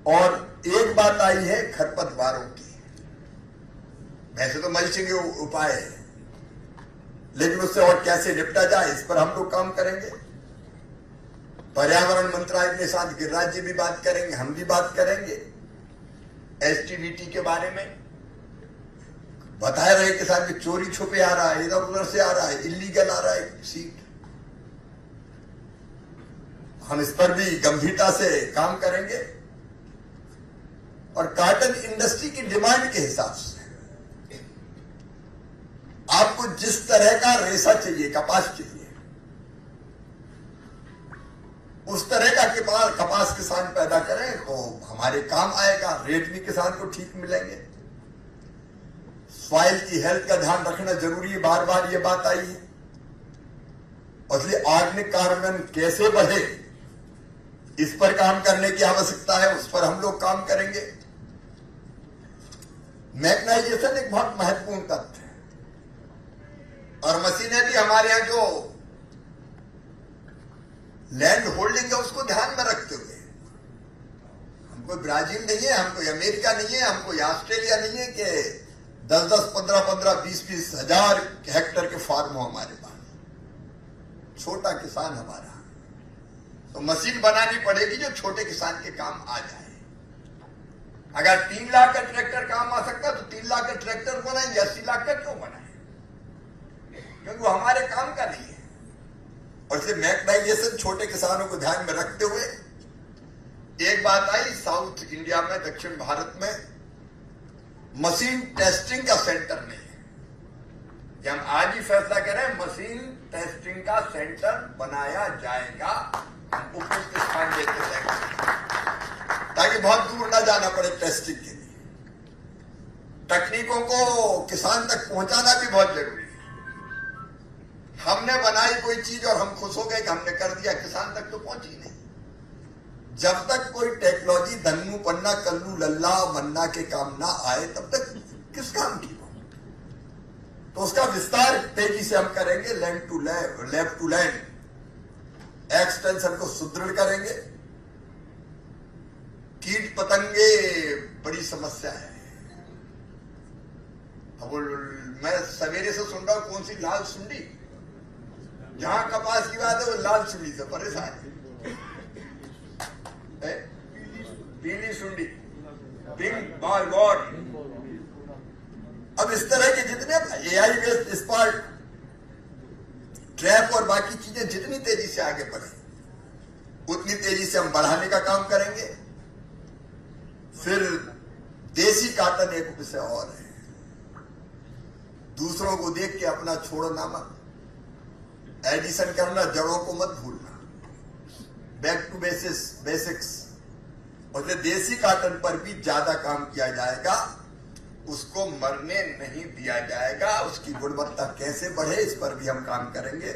और एक बात आई है खरपतवारों की। वैसे तो मल्चिंग उपाय है, लेकिन उससे और कैसे निपटा जाए इस पर हम लोग काम करेंगे। पर्यावरण मंत्रालय के साथ गिरिराज जी भी बात करेंगे, हम भी बात करेंगे। एसटीबीटी के बारे में बता रहे किसान कि चोरी छुपे आ रहा है, इधर उधर से आ रहा है, इलीगल आ रहा है सीड। हम इस पर भी गंभीरता से काम करेंगे और कॉटन इंडस्ट्री की डिमांड के हिसाब से आपको जिस तरह का रेशा चाहिए, कपास चाहिए, उस तरह का कपास किसान पैदा करें तो हमारे काम आएगा। रेट भी किसान को ठीक मिलेंगे। सॉइल की हेल्थ का ध्यान रखना जरूरी है, बार बार ये बात आई है। और इसलिए ऑर्गेनिक कार्बन कैसे बढ़े इस पर काम करने की आवश्यकता है, उस पर हम लोग काम करेंगे। मैकेनाइजेशन एक बहुत महत्वपूर्ण तथ्य है और मशीनें भी हमारे यहां जो लैंड होल्डिंग है उसको ध्यान में रखते हुए, हमको ब्राजील नहीं है, हमको अमेरिका नहीं है, हमको ऑस्ट्रेलिया नहीं है कि 10-10, 15-15, 20-20 हजार हेक्टेयर के फार्म हो हमारे पास। छोटा किसान हमारा, तो मशीन बनानी पड़ेगी जो छोटे किसान के काम आ जाए। अगर 3 लाख का ट्रैक्टर काम आ सकता तो 3 लाख का ट्रैक्टर बनाएंगे, 80 लाख का क्यों बनाए? क्योंकि वो हमारे काम का नहीं है। और इसलिए मैकेनाइजेशन छोटे किसानों को ध्यान में रखते हुए एक बात आई, साउथ इंडिया में, दक्षिण भारत में मशीन टेस्टिंग का सेंटर नहीं है। कि हम आज ही फैसला करें मशीन टेस्टिंग का सेंटर बनाया जाएगा, हम उपयुक्त स्थान देते जाएंगे ताकि बहुत दूर ना जाना पड़े टेस्टिंग के लिए। तकनीकों को किसान तक पहुंचाना भी बहुत जरूरी है। हमने बनाई कोई चीज और हम खुश हो गए कि हमने कर दिया, किसान तक तो पहुंची नहीं। जब तक कोई टेक्नोलॉजी धन्नू पन्ना कल्लू लल्ला मन्ना के काम ना आए तब तक किस काम की हो? तो उसका विस्तार तेजी से हम करेंगे। Land to lab to land extension को सुदृढ़ करेंगे। कीट पतंगे बड़ी समस्या है। अब मैं सवेरे से सुन रहा हूं कौन सी लाल सुंडी, जहां कपास की बात है वो लाल सुंडी से परेशान है। पीली सुंडी, पिंक बाय गॉड। अब इस तरह के जितने एआई बेस्ड स्पार्ट ट्रैप और बाकी चीजें जितनी तेजी से आगे बढ़े उतनी तेजी से हम बढ़ाने का काम करेंगे। फिर देसी कॉटन एक विषय और है, दूसरों को देख के अपना छोड़ना मत, एडिशन करना, जड़ों को मत भूलना, बैक टू बेसिक्स। और देसी कॉटन पर भी ज्यादा काम किया जाएगा, उसको मरने नहीं दिया जाएगा। उसकी गुणवत्ता कैसे बढ़े इस पर भी हम काम करेंगे।